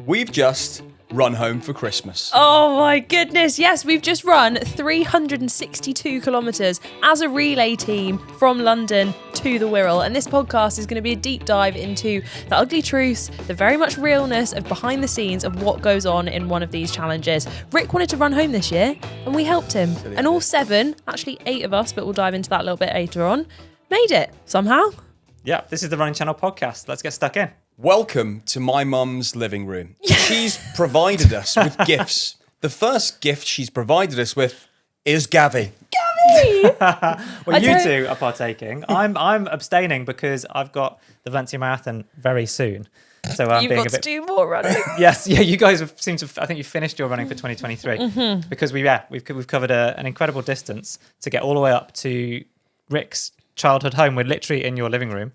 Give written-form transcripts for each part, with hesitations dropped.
We've just run home for Christmas. Oh my goodness, yes, we've just run 362 kilometres as a relay team from London to the Wirral, and this podcast is going to be a deep dive into the ugly truths, the very much realness of behind the scenes of what goes on in one of these challenges. Rick wanted to run home this year and we helped him, and all 7, actually 8 of us, but we'll dive into that a little bit later on, made it somehow. Yeah, this is the Running Channel podcast. Let's get stuck in. Welcome to my mum's living room. She's provided us with gifts. The first gift she's provided us with is Gavi. Well, you two are partaking. I'm abstaining because I've got the Valencia Marathon very soon. So I'm You've being got a bit. to do more running. Yes, yeah. You guys seem to. I think you finished your running for 2023 because we've covered an incredible distance to get all the way up to Rick's childhood home. We're literally in your living room.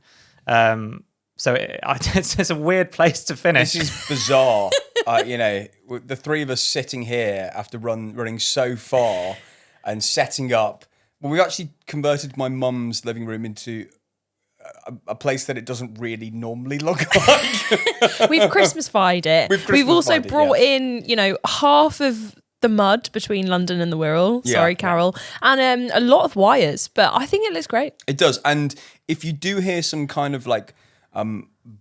So it's a weird place to finish. This is bizarre. The three of us sitting here after running so far and setting up. Well, we actually converted my mum's living room into a place that it doesn't really normally look like. We've Christmas-fied it. We've also brought in, half of the mud between London and the Wirral. Yeah. Sorry, Carol. And a lot of wires, but I think it looks great. It does. And if you do hear some kind of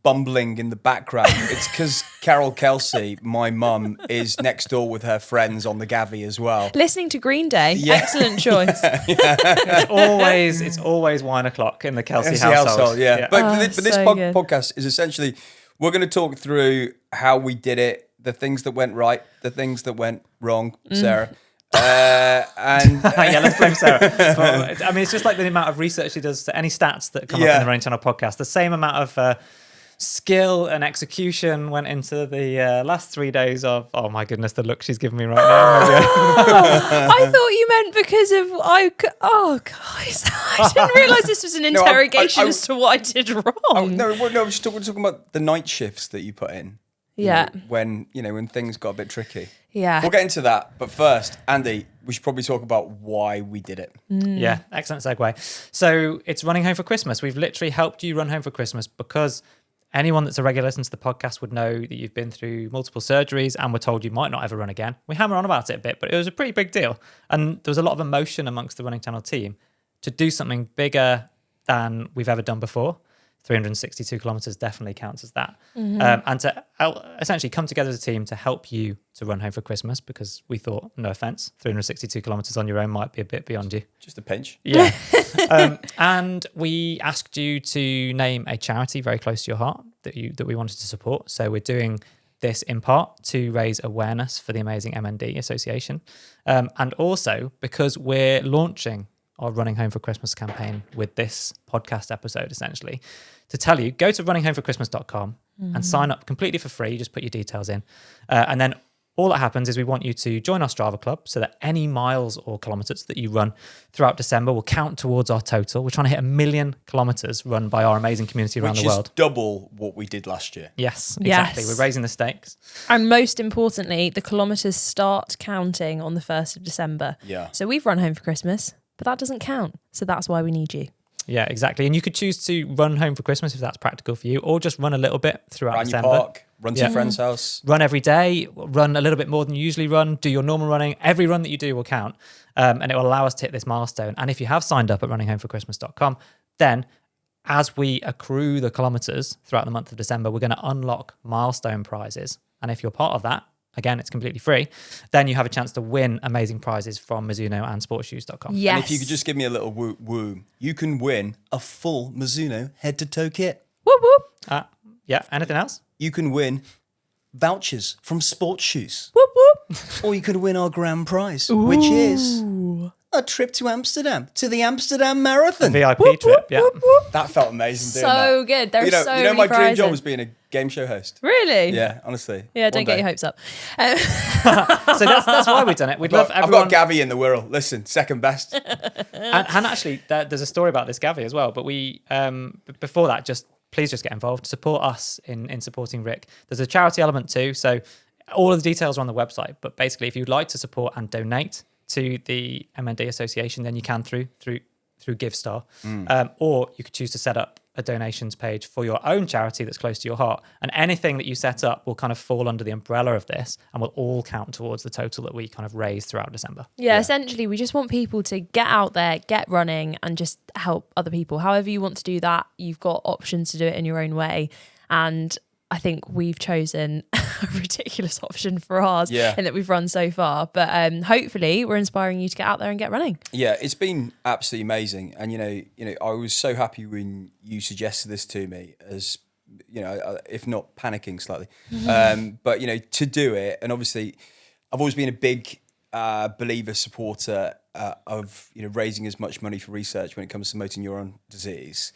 bumbling in the background, it's because Carol Kelsey, my mum, is next door with her friends on the Gavi as well. Listening to Green Day. Yeah. Excellent choice. It's always wine o'clock in the Kelsey household. Yeah. But this so good. podcast is essentially, we're going to talk through how we did it, the things that went right, the things that went wrong, Sarah. And yeah, let's blame Sarah. But, I mean, it's just like the amount of research she does to any stats that come up in the Running Channel podcast. The same amount of skill and execution went into the last 3 days of, oh my goodness, the look she's giving me right now. I thought you meant because of, guys, I didn't realise this was an interrogation as to what I did wrong. No, we're just talking about the night shifts that you put in. Yeah. When things got a bit tricky. Yeah. We'll get into that. But first, Andy, we should probably talk about why we did it. Yeah, excellent segue. So it's running home for Christmas. We've literally helped you run home for Christmas because anyone that's a regular listener to the podcast would know that you've been through multiple surgeries and were told you might not ever run again. We hammer on about it a bit, but it was a pretty big deal. And there was a lot of emotion amongst the Running Channel team to do something bigger than we've ever done before. 362 kilometres definitely counts as that. And to essentially come together as a team to help you to run home for Christmas, because we thought, no offence, 362 kilometres on your own might be a bit beyond you. Just a pinch. Yeah. And we asked you to name a charity very close to your heart that we wanted to support. So we're doing this in part to raise awareness for the amazing MND Association. And also because we're launching our Running Home for Christmas campaign with this podcast episode, essentially, to tell you, go to runninghomeforchristmas.com and sign up completely for free. You just put your details in. And then all that happens is we want you to join our Strava club so that any miles or kilometres that you run throughout December will count towards our total. We're trying to hit 1 million kilometres run by our amazing community around the world. Which is double what we did last year. Yes, exactly. Yes. We're raising the stakes. And most importantly, the kilometres start counting on the 1st of December. Yeah. So we've run home for Christmas, but that doesn't count. So that's why we need you. Yeah, exactly. And you could choose to run home for Christmas if that's practical for you, or just run a little bit throughout Run your December. park, run to your friend's house. Run every day, run a little bit more than you usually run, do your normal running. Every run that you do will count. And it will allow us to hit this milestone. And if you have signed up at runninghomeforchristmas.com, then as we accrue the kilometres throughout the month of December, we're going to unlock milestone prizes. And if you're part of that, again, it's completely free, then you have a chance to win amazing prizes from Mizuno and sportshoes.com. Yes. And if you could just give me a little woo, you can win a full Mizuno head-to-toe kit. Whoop, whoop. Yeah, anything else? You can win vouchers from Sports Shoes. Whoop, whoop. Or you could win our grand prize, which is a trip to Amsterdam, to the Amsterdam Marathon. VIP trip, yeah. That felt amazing doing that. So good. There's so many my dream prizes. job was being a game show host. Really? Yeah, honestly. Yeah, don't One get day. your hopes up. So that's why we've done it. We'd love I've everyone. got Gavi in the Wirral. Listen, second best. And actually, there's a story about this Gavi as well. But we, before that, please just get involved. Support us in supporting Rick. There's a charity element too. So all of the details are on the website. But basically, if you'd like to support and donate to the MND Association, then you can through GiveStar. Or you could choose to set up a donations page for your own charity that's close to your heart. And anything that you set up will kind of fall under the umbrella of this and will all count towards the total that we kind of raise throughout December. Yeah, essentially, we just want people to get out there, get running, and just help other people. However you want to do that, you've got options to do it in your own way. And I think we've chosen a ridiculous option for ours and that we've run so far. But hopefully we're inspiring you to get out there and get running. Yeah, it's been absolutely amazing. And, you know, I was so happy when you suggested this to me as, you know, if not panicking slightly. But, you know, to do it, and obviously I've always been a big believer, supporter of, you know, raising as much money for research when it comes to motor neuron disease.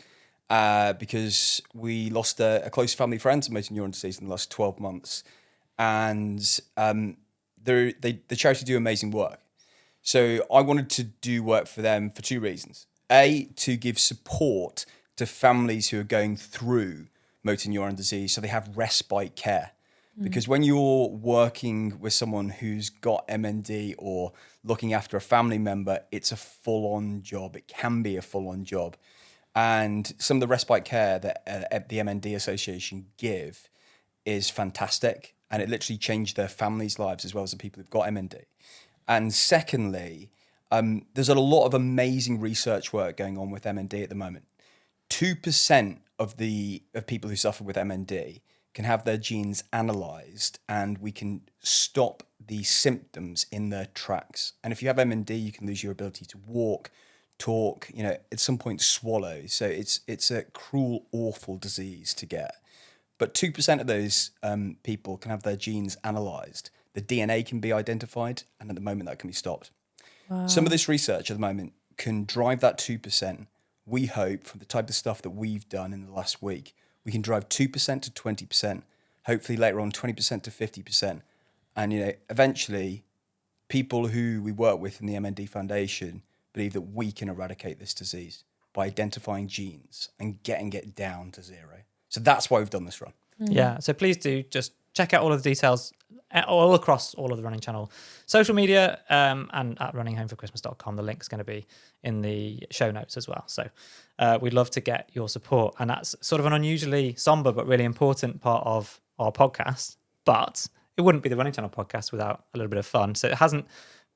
Because we lost a close family friend to motor neuron disease in the last 12 months. And the charity do amazing work. So I wanted to do work for them for two reasons. A, to give support to families who are going through motor neuron disease so they have respite care. Because when you're working with someone who's got MND or looking after a family member, it's a full-on job. It can be a full-on job. And some of the respite care that the MND Association give is fantastic. And it literally changed their families' lives as well as the people who've got MND. And secondly, there's a lot of amazing research work going on with MND at the moment. 2% of people who suffer with MND can have their genes analysed, and we can stop the symptoms in their tracks. And if you have MND, you can lose your ability to walk, talk, you know, at some point swallow. So it's a cruel, awful disease to get. But 2% of those people can have their genes analysed. The DNA can be identified, and at the moment that can be stopped. Wow. Some of this research at the moment can drive that 2%. We hope, from the type of stuff that we've done in the last week, we can drive 2% to 20%, hopefully later on 20% to 50%. And, you know, eventually people who we work with in the MND Foundation believe that we can eradicate this disease by identifying genes and getting it down to zero. So that's why we've done this run. Yeah, so please do just check out all of the details all across all of the running channel social media and at runninghomeforchristmas.com. The link's going to be in the show notes as well. So we'd love to get your support. And that's sort of an unusually somber but really important part of our podcast. But it wouldn't be the Running Channel podcast without a little bit of fun. So it hasn't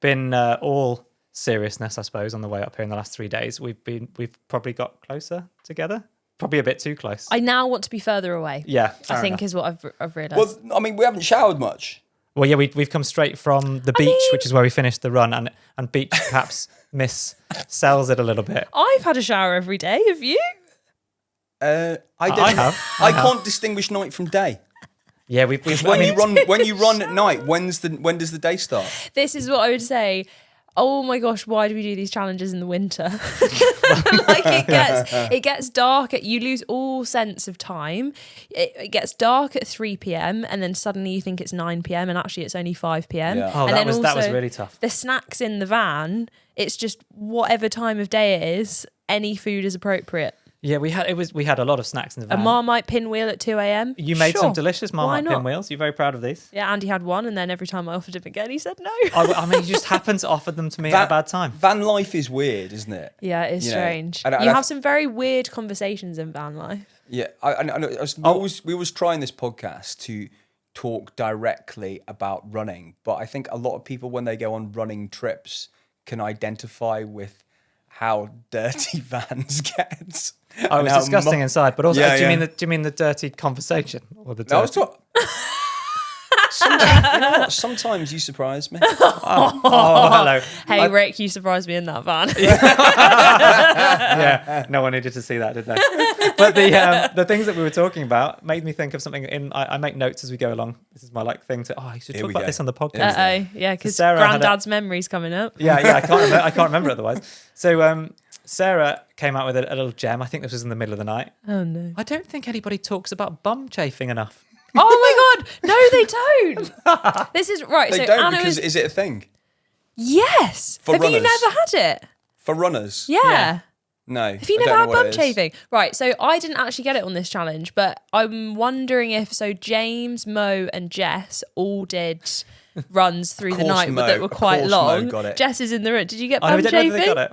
been all seriousness, I suppose, on the way up here in the last 3 days. We've probably got closer together. Probably a bit too close. I now want to be further away. Yeah, I think is what I've realised. Well, I mean, we haven't showered much. Well, yeah, we've come straight from the beach, which is where we finished the run, and beach perhaps missells it a little bit. I've had a shower every day. Have you? I can't distinguish night from day. Yeah, when you run at night, when does the day start? This is what I would say. Oh my gosh, why do we do these challenges in the winter? Like it gets dark. You lose all sense of time. It gets dark at 3 p.m. and then suddenly you think it's 9 p.m. and actually it's only 5 p.m. Yeah. Oh, and that was really tough. The snacks in the van, it's just whatever time of day it is, any food is appropriate. Yeah, we had a lot of snacks in the van. A Marmite pinwheel at 2 a.m. You made some delicious Marmite pinwheels. You're very proud of these. Yeah, Andy had one, and then every time I offered him again, he said no. I mean, you just happened to offer them to me at a bad time. Van life is weird, isn't it? Yeah, it's strange. You have some very weird conversations in van life. Yeah, we was trying this podcast to talk directly about running, but I think a lot of people, when they go on running trips, can identify with how dirty vans get. Oh, it was disgusting inside, but also, do you mean the dirty conversation or the dirty? No, I was talking. You know what? Sometimes you surprise me. Oh, hello. Hey, Rick, you surprised me in that van. Yeah, no one needed to see that, did they? But the things that we were talking about made me think of something. I make notes as we go along. This is my thing to. I should talk about this on the podcast. Yeah, because Granddad's memory's coming up. Yeah, I can't remember otherwise. So Sarah came out with a little gem. I think this was in the middle of the night. Oh no! I don't think anybody talks about bum chafing enough. Oh my god! No, they don't. This is right. They so don't Anna because is it a thing? Yes. For Have runners? you never had it? For runners? Yeah. No. Have you never had bum chafing? Right, so I didn't actually get it on this challenge, but I'm wondering if James, Mo and Jess all did runs through the night that were quite long. Mo got it. Jess is in the room. Did you get Oh, bum no, chafing? they got it.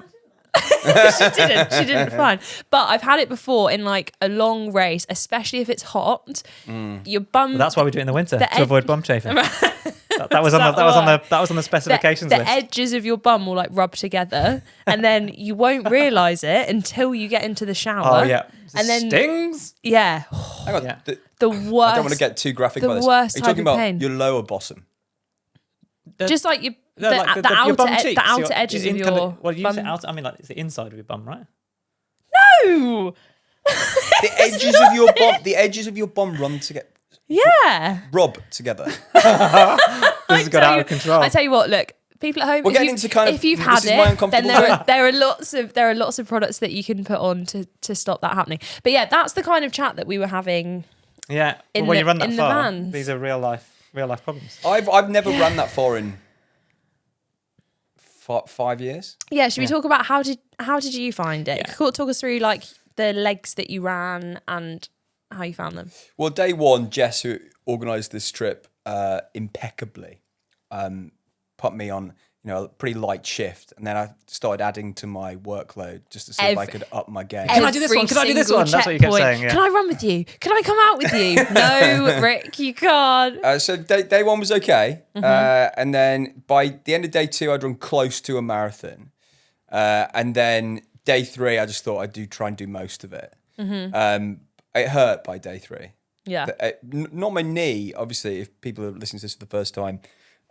She didn't fine. But I've had it before in like a long race, especially if it's hot. Your bum. Well, that's why we do it in the winter to avoid bum chafing. That was on the specifications the list. edges of your bum will like rub together, and then you won't realise it until you get into the shower. Oh yeah, and then stings. Yeah, Hang on. Yeah. the worst. I don't want to get too graphic the about this. worst Are you type talking of about pain. your lower bosom? Just like your No, like the outer your bum cheeks, the outer your- edges in of kind your well, you bum. use it out. I mean, like it's the inside of your bum, right? No. The edges of your bum. The edges of your bum run together. Yeah. Rub together. This has got out of control. I tell you what, look, people at home. We're if getting you- into kind of- if you've this had is my it, then uncomfortable there are lots of products that you can put on to stop that happening. But yeah, that's the kind of chat that we were having. Yeah, In when the- you run that in the far, van. these are real life problems. I've never run that far in 5 years. Yeah, should we talk about how did you find it? Yeah. Talk us through like the legs that you ran and how you found them. Well, day one, Jess, who organised this trip impeccably, put me on a pretty light shift, and then I started adding to my workload just to see if I could up my game. Can I do this one? Can I do this Every one? That's what you kept checkpoint. saying, yeah. Can I run with you? Can I come out with you? No, Rick, you can't. So day one was okay, and then by the end of day two, I'd run close to a marathon, and then day three, I just thought I'd try and do most of it. It hurt by day three. Yeah. Not my knee, obviously. If people are listening to this for the first time,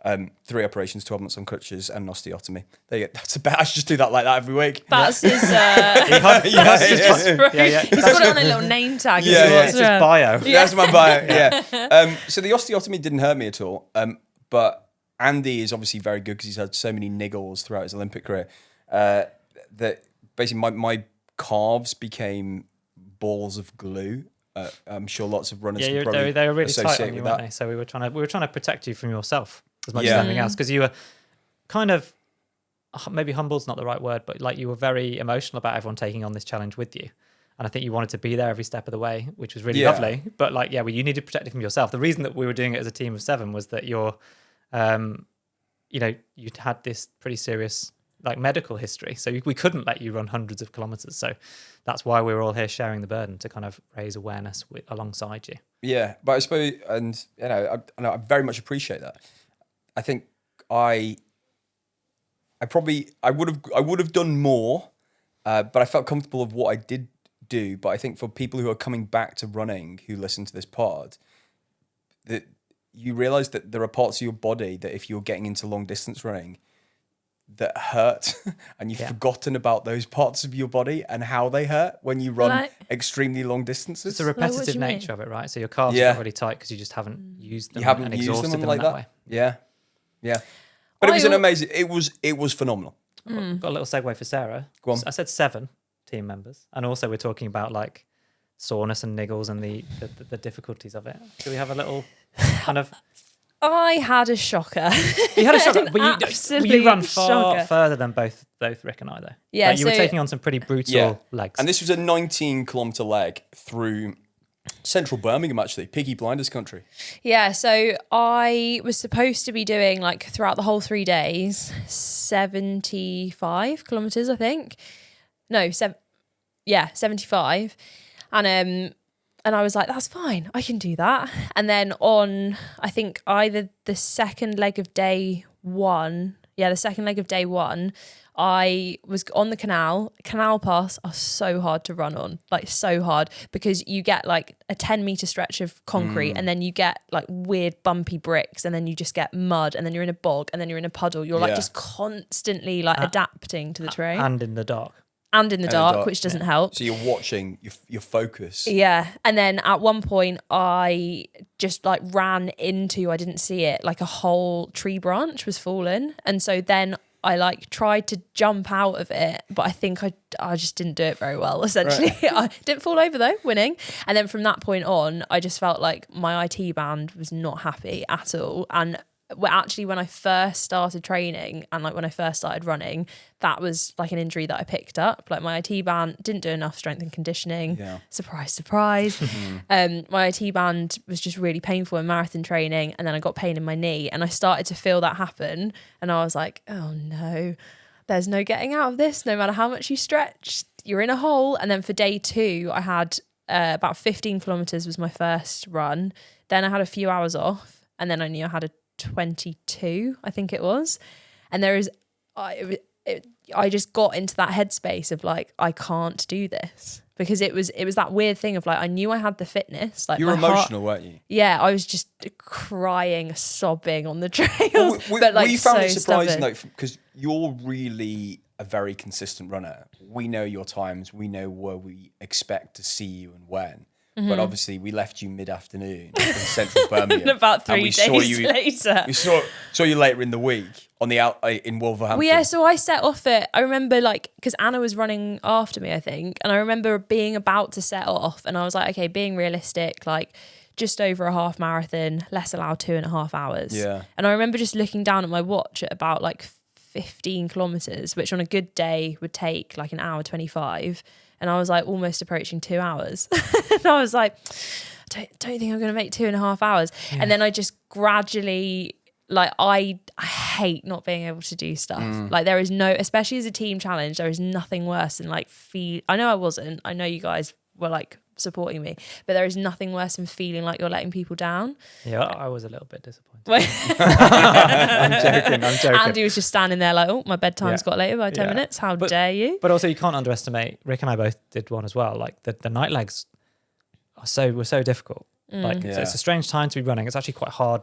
3 operations, 12 months on crutches, and an osteotomy. There you go. That's about. I should just do that like that every week. That's his. He's got it on a little name tag. Yeah, yeah. It's his bio. That's my bio. Yeah. So the osteotomy didn't hurt me at all. But Andy is obviously very good because he's had so many niggles throughout his Olympic career that basically my calves became balls of glue. I'm sure lots of runners can probably they were really tight associate on you, with weren't that. they? So we were trying to protect you from yourself as much Yeah. as anything else, because you were kind of, maybe humbled's not the right word, but like you were very emotional about everyone taking on this challenge with you. And I think you wanted to be there every step of the way, which was really Yeah. lovely. But like, well, you needed to protect it from yourself. The reason that we were doing it as a team of 7 was that you'd had this pretty serious like medical history. So we couldn't let you run hundreds of kilometers. So that's why we were all here sharing the burden, to kind of raise awareness alongside you. Yeah, but I suppose, and I very much appreciate that. I think I would have done more, but I felt comfortable of what I did do. But I think for people who are coming back to running, who listen to this pod, that you realise that there are parts of your body that if you're getting into long distance running that hurt, and you've forgotten about those parts of your body and how they hurt when you run extremely long distances. It's the what do repetitive you nature mean? of it, right? So your calves are really tight because you just haven't used them. You haven't and used exhausted them like that way. Yeah. But it was an amazing. It was phenomenal. Got a little segue for Sarah. Go on. I said 7 team members, and also we're talking about like soreness and niggles and the difficulties of it. Do we have a little kind of? I had a shocker. You had a shocker, but you ran shocker. further than both Rick and I, though. Yeah, Like, you were so- taking on some pretty brutal legs. And this was a 19-kilometre leg through central Birmingham, actually, Peaky Blinders country. Yeah, so I was supposed to be doing like throughout the whole 3 days, 75 kilometers, I think. No, 75. And I was like, that's fine, I can do that. And then on, I think either the second leg of day one, I was on the canal. Canal paths are so hard to run on, like so hard, because you get like a 10-meter stretch of concrete and then you get like weird bumpy bricks and then you just get mud and then you're in a bog and then you're in a puddle. You're like just constantly like adapting to the terrain. and in the dark. And in the dark, which doesn't help. So you're watching your focus. Yeah. And then at one point I just like ran into, I didn't see it, like a whole tree branch was fallen. And so then I like tried to jump out of it, but I think I just didn't do it very well, essentially. Right. I didn't fall over though, winning. And then from that point on, I just felt like my IT band was not happy at all. And actually when I first started training and like when I first started running, that was like an injury that I picked up. Like my IT band didn't do enough strength and conditioning. Yeah. Surprise. My IT band was just really painful in marathon training, and then I got pain in my knee and I started to feel that happen, and I was like, oh no. there's no getting out of this. No matter how much you stretch, you're in a hole. And then for day 2, I had about 15 kilometers was my first run. Then I had a few hours off, and then I knew I had a 22, I think it was. And I just got into that headspace of like, I can't do this, because it was that weird thing of like, I knew I had the fitness. Like, you were my heart, emotional, weren't you? yeah, I was just crying, sobbing on the trails. But like, we found so it surprising stubborn. though, because you're really a very consistent runner. We know your times. We know where we expect to see you and when. But obviously, we left you mid-afternoon in central Birmingham. And about 3 days later. We saw you later in the week on the out in Wolverhampton. Well, yeah, so I set off it. I remember, like, because Anna was running after me, I think, and I remember being about to set off, and I was like, okay, being realistic, like, just over a half marathon, let's allow 2.5 hours. Yeah. And I remember just looking down at my watch at about like 15 kilometers, which on a good day would take like an hour 25. And I was like almost approaching 2 hours. And I was like, don't think I'm going to make 2.5 hours. Yeah. And then I just gradually, like, I hate not being able to do stuff. Like, there is no, especially as a team challenge, there is nothing worse than like I know I wasn't. I know you guys were like supporting me, but there is nothing worse than feeling like you're letting people down. Yeah, I was a little bit disappointed. I'm joking. Andy was just standing there like, oh, my bedtime's got later by 10 minutes. How dare you? But also, you can't underestimate. Rick and I both did one as well. Like the night legs were so difficult. Like it's a strange time to be running. It's actually quite hard,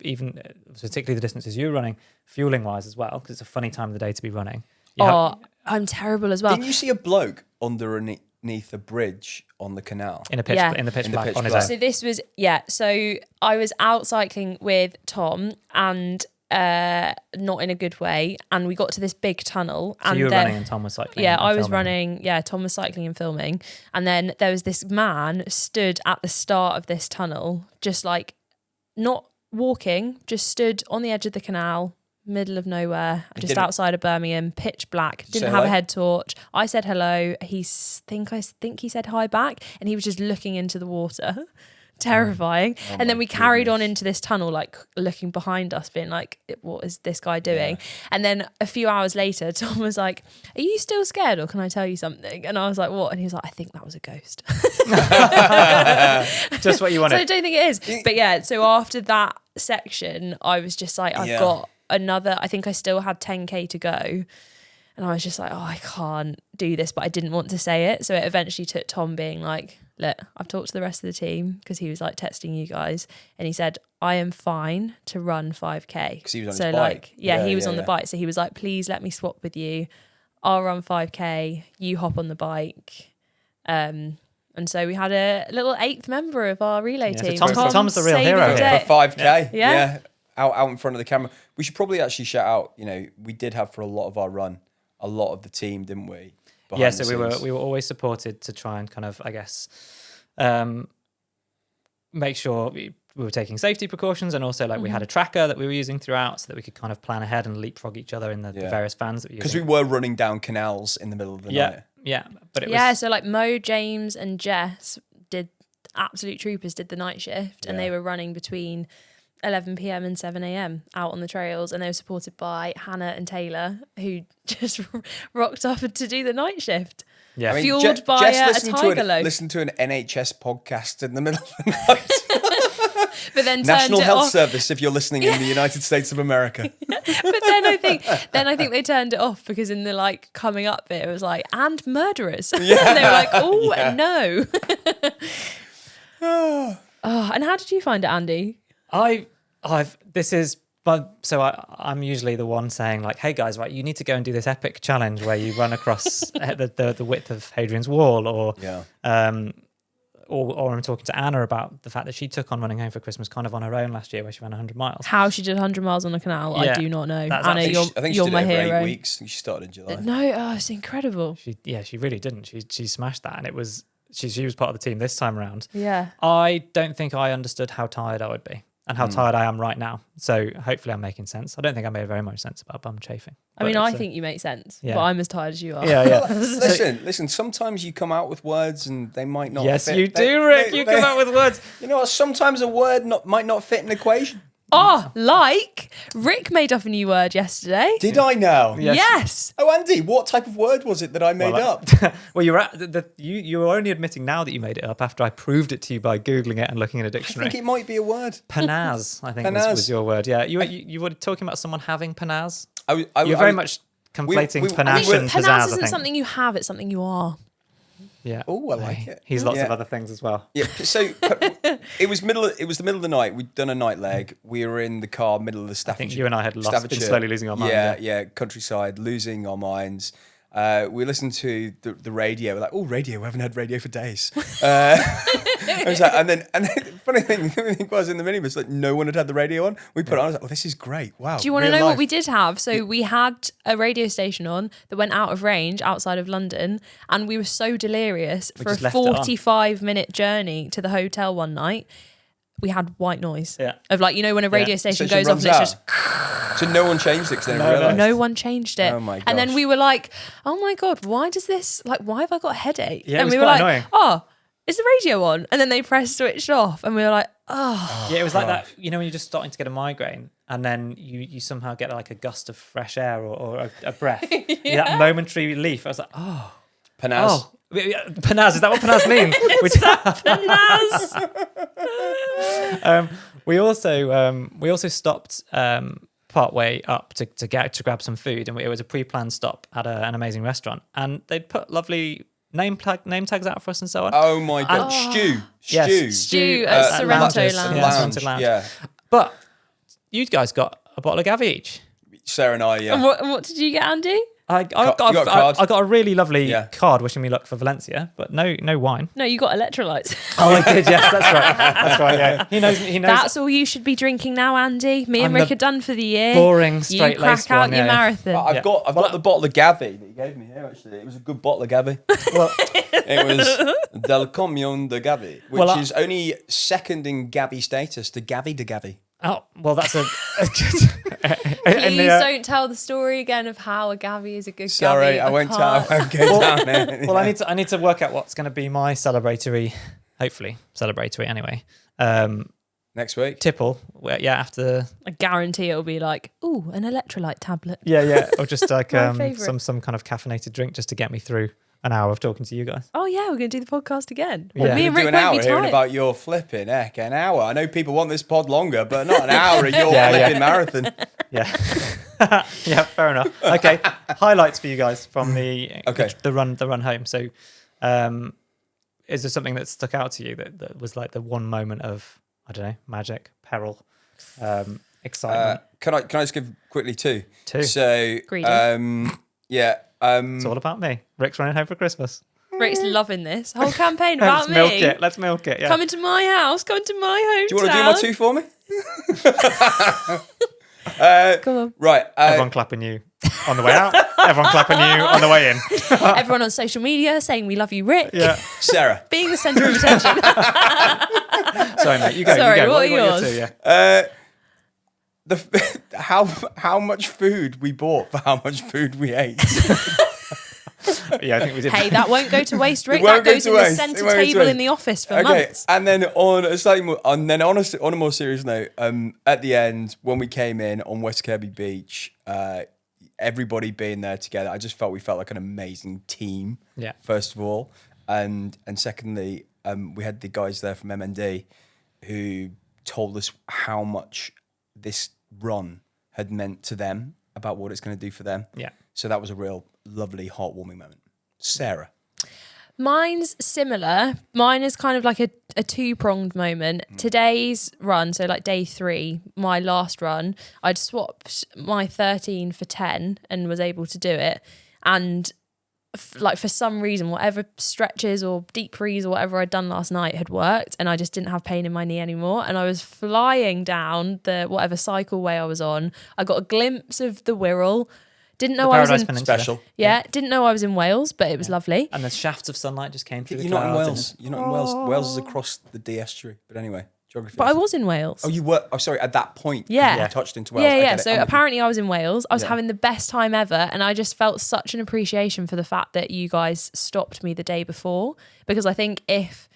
even particularly the distances you're running, fueling wise as well, because it's a funny time of the day to be running. I'm terrible as well. Didn't you see a bloke underneath a bridge on the canal in the pitch black on his own? So this was so I was out cycling with Tom, and not in a good way, and we got to this big tunnel. So and you were running and Tom was cycling. Yeah, I was running. Yeah, Tom was cycling and filming, and then there was this man stood at the start of this tunnel, just like not walking, just stood on the edge of the canal, middle of nowhere, just outside of Birmingham, pitch black, didn't have a head torch. I said hello. I think he said hi back, and he was just looking into the water. Terrifying. And then we carried on into this tunnel, like looking behind us, being like, what is this guy doing? And then a few hours later, Tom was like, are you still scared, or can I tell you something? And I was like, what? And he was like, I think that was a ghost. Just what you wanted. So I don't think it is. But yeah, so after that section, I was just like, I've got another, I think I still had 10k to go, and I was just like, oh, I can't do this, but I didn't want to say it. So it eventually took Tom being like, look, I've talked to the rest of the team, because he was like texting you guys, and he said, I am fine to run 5k, because he was on so his like bike. He was on the bike, so he was like, please let me swap with you, I'll run 5k, you hop on the bike. And so we had a little 8th member of our relay team. So Tom's the real hero for 5k. Yeah. Out in front of the camera. We should probably actually shout out, we did have for a lot of our run, a lot of the team, didn't we? Yeah, so we were always supported to try and kind of, I guess, make sure we were taking safety precautions, and also like we had a tracker that we were using throughout, so that we could kind of plan ahead and leapfrog each other in the various vans that we were using. Because we were running down canals in the middle of the night. Yeah, but it was... so like Mo, James and Jess did the night shift, and they were running between 11 p.m. and 7 a.m. out on the trails, and they were supported by Hannah and Taylor, who just rocked off to do the night shift. Yeah, fueled by a tiger loaf. Listen to an NHS podcast in the middle of the night. But then National Health Service, if you're listening in the United States of America. But then I think they turned it off, because in the like coming up bit, it was like, and murderers. Yeah. They were like, oh no. And how did you find it, Andy? I'm usually the one saying like, hey guys, right, you need to go and do this epic challenge where you run across the width of Hadrian's Wall, or I'm talking to Anna about the fact that she took on running home for Christmas kind of on her own last year, where she ran 100 miles. How she did 100 miles on a canal, I do not know. Anna, I think you're she did my it over hero. 8 weeks. I think she started in July. No, it's incredible. She really didn't. She smashed that, and it was she was part of the team this time around. Yeah. I don't think I understood how tired I would be, and how tired I am right now. So hopefully I'm making sense. I don't think I made very much sense about bum chafing. I mean, I think you make sense, but I'm as tired as you are. Yeah. Listen, sometimes you come out with words and they might not fit. Yes, you do, Rick. You come out with words. You know what? Sometimes a word might not fit an equation. Oh, like Rick made up a new word yesterday. Did I now? Yes. Oh, Andy, what type of word was it that I made up? Well, you're only admitting now that you made it up after I proved it to you by Googling it and looking in a I dictionary. think it might be a word. Panaz, I think was your word. Yeah, you were talking about someone having panaz. You're very much conflating panache and pizzazz. Panaz I isn't think. something you have; it's something you are. Yeah. Oh, I like it. He's lots of other things as well. Yeah. So it was the middle of the night. We'd done a night leg. We were in the car, middle of the Staffordshire. I think you and I had been slowly losing our minds. Yeah, countryside, losing our minds. We listened to the radio. We're like, oh, radio. We haven't had radio for days. I was like, and then the funny thing was in the minibus, like no one had the radio on. We put it on. I was like, oh, this is great. Wow. Do you want to know what we did have? So we had a radio station on that went out of range outside of London, and we were so delirious for a 45-minute journey to the hotel one night. We had white noise of like, when a radio station goes off and it's just... So no one changed it because they didn't realise? No one changed it. Oh my gosh. And then we were like, oh my God, why does this, like, why have I got a headache? Yeah, and we were like, annoying. Oh, is the radio on? And then they pressed switched off and we were like, oh. Yeah, it was like that, when you're just starting to get a migraine and then you somehow get like a gust of fresh air or a breath. That momentary relief. I was like, oh. Panaz. Oh. Panaz, is that what Panaz means? Panaz. We also stopped part way up to grab some food, and it was a pre-planned stop at an amazing restaurant, and they'd put lovely name tags out for us and so on. Oh my God, Stew at Sorrento Lounge. Yeah, but you guys got a bottle of Gavi each. Sarah and I, yeah. And what did you get, Andy? I got a really lovely card wishing me luck for Valencia, but no wine. No, you got electrolytes. Oh, I did. Yes, that's right. That's right. Yeah, he knows. That's all you should be drinking now, Andy. Me and Rick are done for the year. Boring, straight-laced You crack out your marathon. I've got the bottle of Gavi that you gave me here. Actually, it was a good bottle of Gavi. Well, it was Del Comion de Gavi, which is only second in Gavi status to Gavi de Gavi. Oh, well, that's a Please don't tell the story again of how a Gavi is a good Gavi. Sorry, I won't go down there. Well, I need to work out what's going to be my hopefully celebratory anyway. Next week. Tipple, after. I guarantee it'll be like, ooh, an electrolyte tablet. Yeah, or just like some kind of caffeinated drink just to get me through an hour of talking to you guys. Oh yeah, we're going to do the podcast again. Yeah. Me and Rick do an won't hour be hearing tired. about your flipping heck. An hour. I know people want this pod longer, but not an hour of your flipping marathon. Yeah. Yeah, fair enough. Okay. Highlights for you guys from the run home. So is there something that stuck out to you that was like the one moment of, I don't know, magic, peril, excitement? Can I just give quickly two? So Greedy. It's all about me. Rick's running home for Christmas. Rick's loving this whole campaign about me. Let's milk it. Yeah. Come into my house. Come into my hometown. Do you want to do my two for me? Come on. Right. Everyone clapping you on the way out. Everyone clapping you on the way in. Everyone on social media saying we love you, Rick. Yeah. Sarah. Being the centre of attention. Sorry, mate. You go. Sorry, you go. what are yours? Your two, yeah. How much food we bought for how much food we ate. Yeah, I think we did. Hey, that won't go to waste, Rick. Won't That go goes to in the waste. centre It won't go to table waste. in the office for months. And then on a more serious note, at the end when we came in on West Kirby Beach, everybody being there together, I just felt we felt like an amazing team. Yeah. First of all, and secondly, we had the guys there from MND who told us how much this run had meant to them, about what it's going to do for them. Yeah. So that was a real lovely, heartwarming moment. Sarah. Mine's similar. Mine is kind of like a two-pronged moment. Today's run, so like day 3, my last run, I'd swapped my 13 for 10 and was able to do it. And for some reason, whatever stretches or deep breathes or whatever I'd done last night had worked, and I just didn't have pain in my knee anymore. And I was flying down the whatever cycleway I was on. I got a glimpse of the Wirral. Didn't know I was in special. Yeah, didn't know I was in Wales, but it was lovely. And the shafts of sunlight just came through the You're not in clouds. Wales. You're not in Wales. Wales is across the D estuary. But anyway, geography. But I was in Wales. Oh, you were. Oh, sorry. At that point, Yeah. you touched into Wales. Yeah. I get it. So I'm with you. apparently I was in Wales. I was having the best time ever, and I just felt such an appreciation for the fact that you guys stopped me the day before, because I think if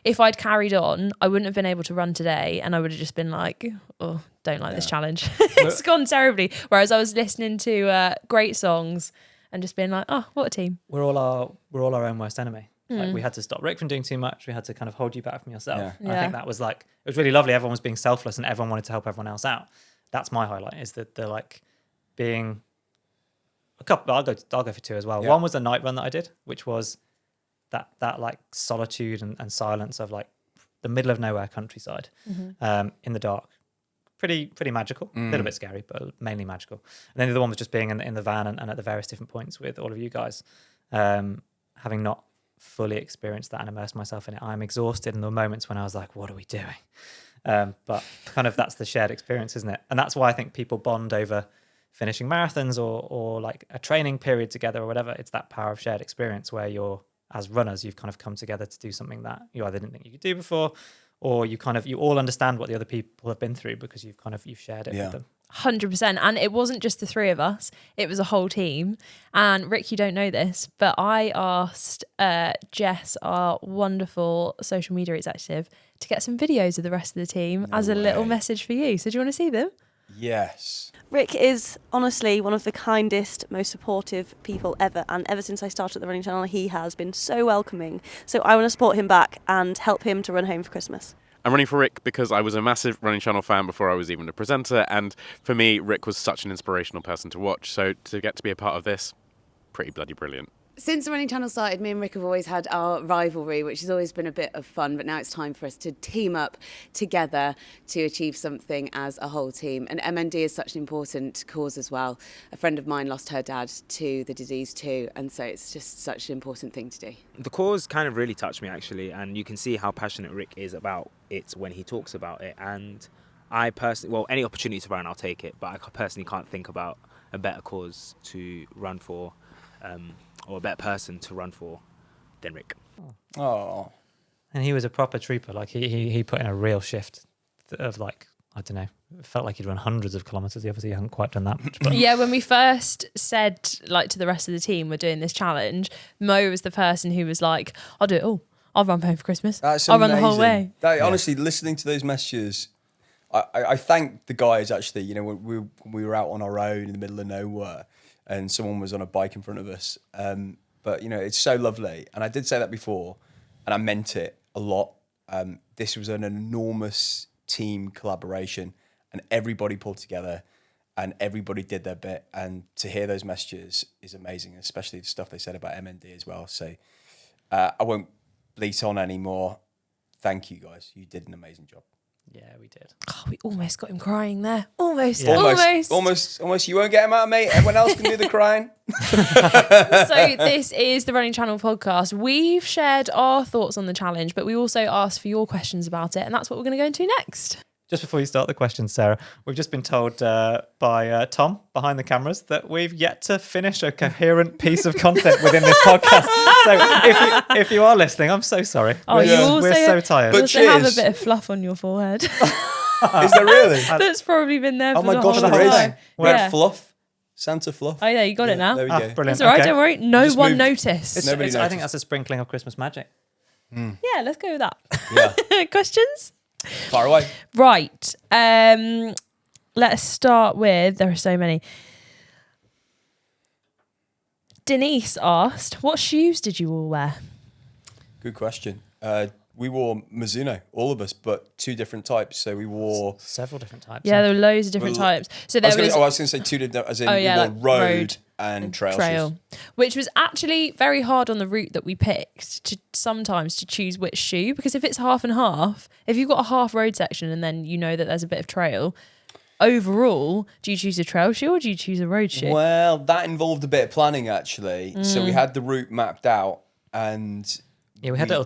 if I'd carried on, I wouldn't have been able to run today, and I would have just been like, oh, don't like this challenge. It's gone terribly. Whereas I was listening to great songs and just being like, oh, what a team. We're all our own worst enemy. Like, we had to stop Rick from doing too much. We had to kind of hold you back from yourself. Yeah. And I think that was like, it was really lovely. Everyone was being selfless and everyone wanted to help everyone else out. That's my highlight, is that they're like being a couple. I'll go for two as well. Yeah. One was the night run that I did, which was that like solitude and silence of like the middle of nowhere countryside, in the dark. Pretty magical, a little bit scary, but mainly magical. And then the other one was just being in the van and at the various different points with all of you guys, having not fully experienced that and immersed myself in it. I'm exhausted in the moments when I was like, what are we doing? But kind of that's the shared experience, isn't it? And that's why I think people bond over finishing marathons or like a training period together or whatever. It's that power of shared experience where you're, as runners, you've kind of come together to do something that you either didn't think you could do before, or you all understand what the other people have been through because you've shared it with them. 100%. And it wasn't just the three of us, it was a whole team. And Rick, you don't know this, but I asked Jess, our wonderful social media executive, to get some videos of the rest of the team as a little message for you. So do you want to see them? Yes. Rick is honestly one of the kindest, most supportive people ever. And ever since I started the running channel, he has been so welcoming. So I want to support him back and help him to run home for Christmas. I'm running for Rick because I was a massive Running Channel fan before I was even a presenter, and for me, Rick was such an inspirational person to watch, so to get to be a part of this, pretty bloody brilliant. Since the Running Channel started, me and Rick have always had our rivalry, which has always been a bit of fun, but now it's time for us to team up together to achieve something as a whole team. And MND is such an important cause as well. A friend of mine lost her dad to the disease too, and so it's just such an important thing to do. The cause kind of really touched me, actually, and you can see how passionate Rick is about it when he talks about it. And I personally, well, any opportunity to run, I'll take it, but I personally can't think about a better cause to run for, or a better person to run for than Rick. Oh. And he was a proper trooper. Like he put in a real shift of like, I don't know, it felt like he'd run hundreds of kilometres. He obviously hadn't quite done that much. But. Yeah, when we first said like to the rest of the team, we're doing this challenge, Mo was the person who was like, I'll do it all. I'll run home for Christmas. That's I'll amazing. run the whole way. Honestly, listening to those messages, I thank the guys actually, you know, when we were out on our own in the middle of nowhere and someone was on a bike in front of us. But, you know, it's so lovely. And I did say that before and I meant it a lot. This was an enormous team collaboration and everybody pulled together and everybody did their bit. And to hear those messages is amazing, especially the stuff they said about MND as well. So I won't bleat on anymore. Thank you guys. You did an amazing job. Yeah, we did. Oh, we almost got him crying there. Almost. You won't get him out of me. Everyone else can do the crying. So this is the Running Channel podcast. We've shared our thoughts on the challenge, but we also asked for your questions about it, and that's what we're going to go into next. Just before you start the question, Sarah, we've just been told by Tom behind the cameras that we've yet to finish a coherent piece of content within this podcast. So if you are listening, I'm so sorry. Oh, we're so tired. You But also have a cheers. bit of fluff on your forehead. Is there really? That's probably been there for Oh my the gosh, whole there is. time. Red Yeah. fluff. Santa fluff. Oh yeah, you got it now. There we go. Brilliant. That's all right, Okay. don't worry. No Just one moved. noticed. Nobody I think noticed. that's a sprinkling of Christmas magic. Yeah, let's go with that. Yeah. Questions? Far away. Right. Let's start with, there are so many. Denise asked, what shoes did you all wear? Good question. We wore Mizuno, all of us, but two different types. So we wore. Several different types. Yeah, there were loads of different Well, types. So there was I was going to say two different, as in we wore like road and trail shoes. Which was actually very hard on the route that we picked to sometimes to choose which shoe, because if it's half and half, if you've got a half road section and then you know that there's a bit of trail, overall, do you choose a trail shoe or do you choose a road shoe? Well, that involved a bit of planning actually. So we had the route mapped out and Yeah, we had little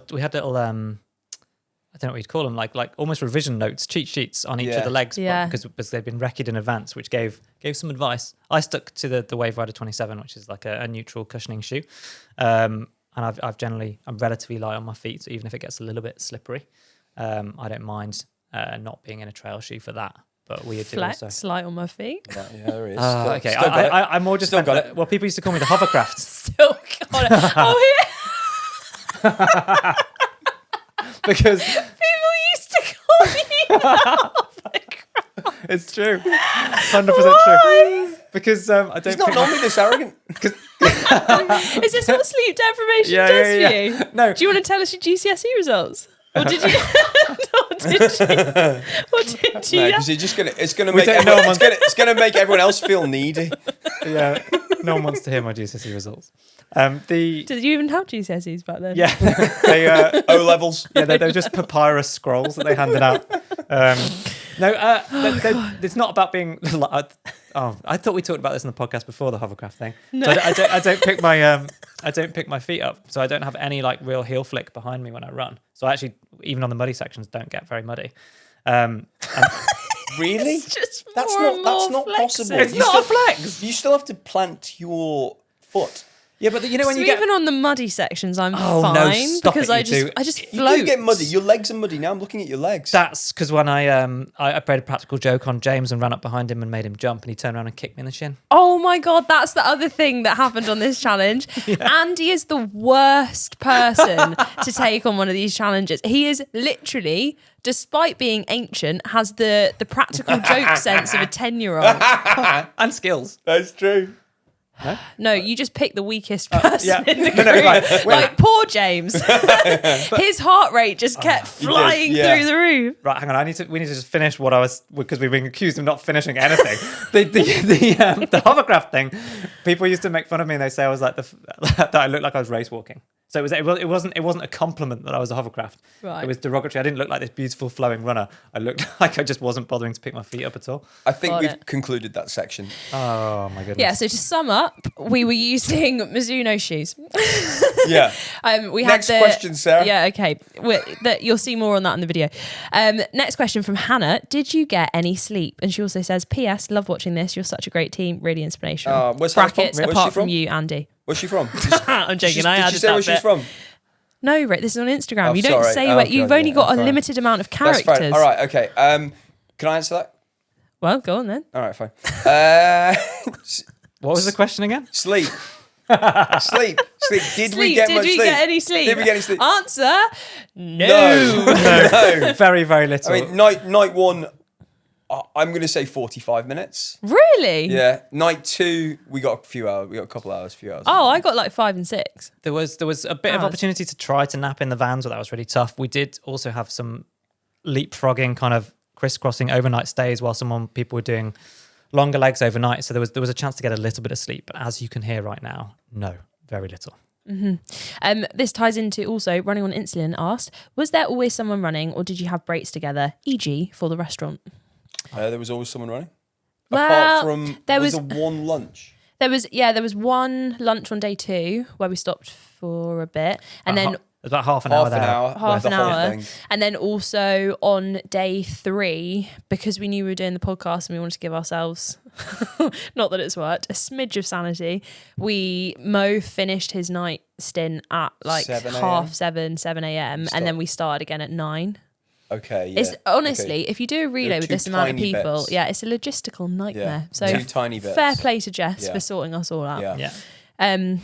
I don't know what you'd call them, like almost revision notes, cheat sheets on each of Yeah. the legs, Yeah. because they'd been recce'd in advance, which gave some advice. I stuck to the Wave Rider 27, which is like a neutral cushioning shoe, and I'm relatively light on my feet, so even if it gets a little bit slippery, I don't mind not being in a trail shoe for that. But we did Flex, also. light on my feet. yeah, there is. Okay, Still got it. I'm more just Still got it. Well, people used to call me the Hovercraft. Still got it. Oh, yeah. because People used to call you Hovercraft. it's true, 100% true. Because I don't. He's not think normally this arrogant. Is this what sleep deprivation Yeah, does yeah, for yeah. you? No. Do you want to tell us your GCSE results? Or did you? or did you? No, because it's gonna We make don't know everyone, it's gonna make everyone else feel needy. Yeah, no one wants to hear my GCSE results. Did you even have GCSEs back then? Yeah, they O levels. yeah, they were just papyrus scrolls that they handed out. It's not about being. I thought we talked about this in the podcast before the hovercraft thing. No. So I don't pick my feet up, so I don't have any like real heel flick behind me when I run. So I actually, even on the muddy sections, don't get very muddy. Really? It's just That's more and not more possible. flexing. It's not a flex. You still have to plant your foot. Yeah, but you know when So you get even on the muddy sections, I'm Oh, no, fine stop because it, I you just two. I just You float. do get muddy. Your legs are muddy. Now I'm looking at your legs. That's because when I played a practical joke on James and ran up behind him and made him jump, and he turned around and kicked me in the shin. Oh my God, that's the other thing that happened on this challenge. Andy is the worst person to take on one of these challenges. He is literally, despite being ancient, has the practical joke sense of a 10-year-old. And skills. That's true. No, you just pick the weakest person yeah. in the No, group. no, right. Like poor James. His heart rate just kept flying yeah. through the roof. Right, hang on. We need to just finish what I was, because we've been accused of not finishing anything. the hovercraft thing. People used to make fun of me and they say I was like that I looked like I was race walking. So it wasn't a compliment that I was a hovercraft. Right. It was derogatory. I didn't look like this beautiful flowing runner. I looked like I just wasn't bothering to pick my feet up at all. I think Got we've it. concluded that section. Oh my goodness. Yeah, so to sum up, we were using Mizuno shoes. Yeah. We Next had question, Sarah. Yeah, okay. You'll see more on that in the video. Next question from Hannah. Did you get any sleep? And she also says, P.S. Love watching this. You're such a great team. Really inspirational. Where's Hannah from? Brackets, Where's she apart from from? you, Andy. Where's she from? I'm joking. I Did added she say that where she's bit. from? No, Rick, this is on Instagram. Oh, You don't sorry. say Oh, where. God, You've only yeah, got a fine. limited amount of That's characters. fine. All right, okay. Can I answer that? Well, go on then. All right, fine. What was the question again? Sleep. Sleep. Did we Sleep. get Did much we sleep? get any sleep? Did we get any sleep? Answer, no. No. Very, very little. I mean, night one, I'm going to say 45 minutes. Really? Yeah. Night two, we got a few hours. We got a couple hours, few hours. Oh, I got like 5 and 6. There was a bit of Hours. opportunity to try to nap in the vans, but that was really tough. We did also have some leapfrogging, kind of crisscrossing overnight stays while people were doing longer legs overnight. So there was a chance to get a little bit of sleep. But as you can hear right now, no, very little. This ties into also running on insulin. Asked, was there always someone running, or did you have breaks together, e.g. for the restaurant? There was always someone running. Well, Apart from, there was was- there one lunch? There was one lunch on day 2 where we stopped for a bit, and then It was about half an hour Half there. an hour. half the an whole hour, thing. and then also on day 3, because we knew we were doing the podcast and we wanted to give ourselves, not that it's worked, a smidge of sanity. Mo finished his night stint at like 7 a.m.? 7 a.m, and then we started again at 9. Okay, yeah. It's honestly, if you do a relay with two this amount of tiny people, bits. yeah, it's a logistical nightmare. So Two tiny bits. fair play to Jess Yeah. for sorting us all out. Yeah. Yeah.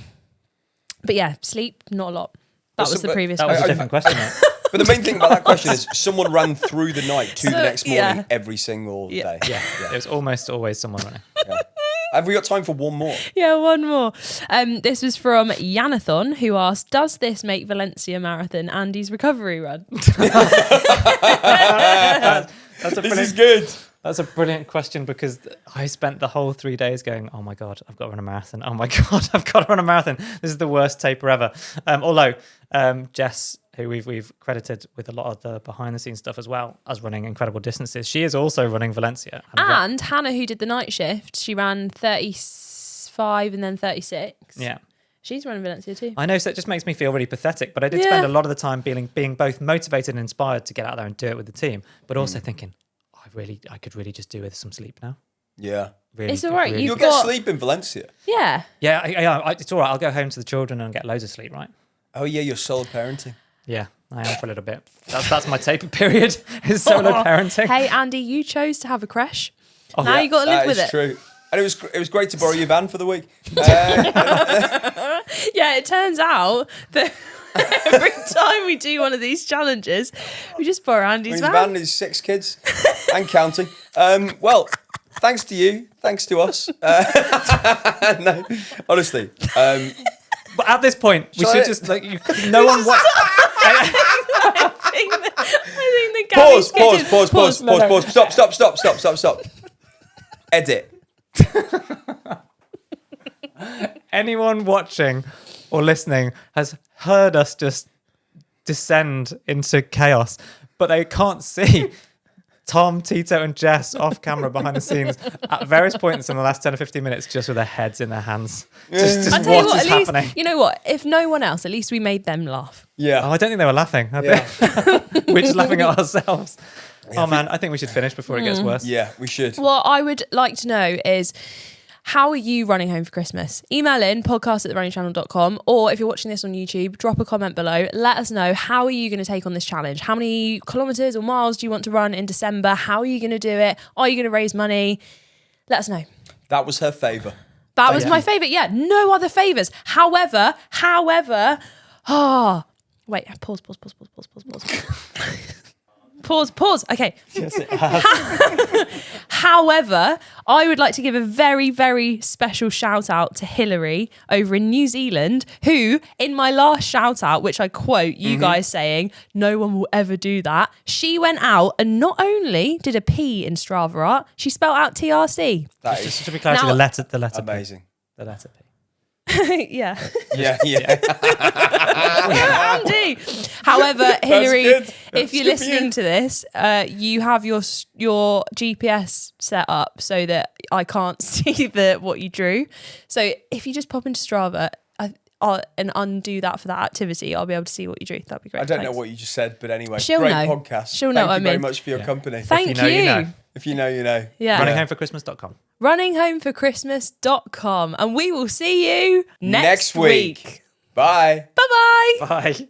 But yeah, sleep, not a lot. That Well, was the but- previous That was one. a different question, mate. But the main thing about that question is someone ran through the night to the So, next morning yeah. every single Yeah. day. Yeah, it was almost always someone running. Have we got time for one more? Yeah, one more. This was from Yanathon, who asked, does this make Valencia Marathon Andy's recovery run? That's a This is brilliant, good. that's a brilliant question, because I spent the whole 3 days going, oh my God, I've got to run a marathon. Oh my God, I've got to run a marathon. This is the worst taper ever. Although Jess, who we've credited with a lot of the behind the scenes stuff as well as running incredible distances, she is also running Valencia. And Hannah, who did the night shift, she ran 35 and then 36. Yeah. She's running Valencia too. I know, so it just makes me feel really pathetic, but I did Yeah. spend a lot of the time being both motivated and inspired to get out there and do it with the team, but also thinking, I could really just do with some sleep now. Yeah. Really, It's all right, really- you've You'll get got- sleep in Valencia. Yeah. Yeah, it's all right. I'll go home to the children and get loads of sleep, right? Oh, yeah, you're solo parenting. Yeah, I am for a little bit. That's my taper period, is solo parenting. Hey, Andy, you chose to have a crash. Oh, now yeah, you got to live with it. True. And it was great to borrow your van for the week. Yeah, it turns out that Every time we do one of these challenges, we just borrow Andy's His van. van is 6 kids and counting. Well, thanks to you, thanks to us. No, honestly. But at this point, we Shall should I- just no one. I think the Gabby's Pause. Stop. Edit. Anyone watching or listening has heard us just descend into chaos, but they can't see Tom, Tito, and Jess off camera behind the scenes at various points in the last 10 or 15 minutes, just with their heads in their hands. Just I'll tell you what what, is at least, happening? you know what? If no one else, at least we made them laugh. Oh, Yeah. I don't think they were laughing. We're just laughing at ourselves. Oh man, I think we should finish before it gets worse. Yeah, we should. What I would like to know is, how are you running home for Christmas? Email in podcast@therunningchannel.com, or if you're watching this on YouTube, drop a comment below. Let us know, how are you going to take on this challenge? How many kilometres or miles do you want to run in December? How are you going to do it? Are you going to raise money? Let us know. That was her favour. That was my favourite. Yeah, no other favours. However, wait, pause. Pause. Okay. Yes, it has. However, I would like to give a very, very special shout out to Hillary over in New Zealand, who, in my last shout out, which I quote you guys saying, no one will ever do that, she went out and not only did a P in Strava art, she spelled out TRC. That Just is to be clear, Now- the letter P. amazing. The letter P. Yeah. Yeah. Andy. However, Hillary, good. if That's you're good for listening you. to this, you have your GPS set up so that I can't see what you drew. So if you just pop into Strava and undo that for that activity, I'll be able to see what you drew. That'd be great. I don't know Thanks. what you just said, but anyway, She'll great know. podcast. She'll know Thank what you I very mean. much for your company. Thank you know, you know. If you know, you know. Yeah. Runninghomeforchristmas.com. Runninghomeforchristmas.com. And we will see you next week. Bye. Bye-bye. Bye.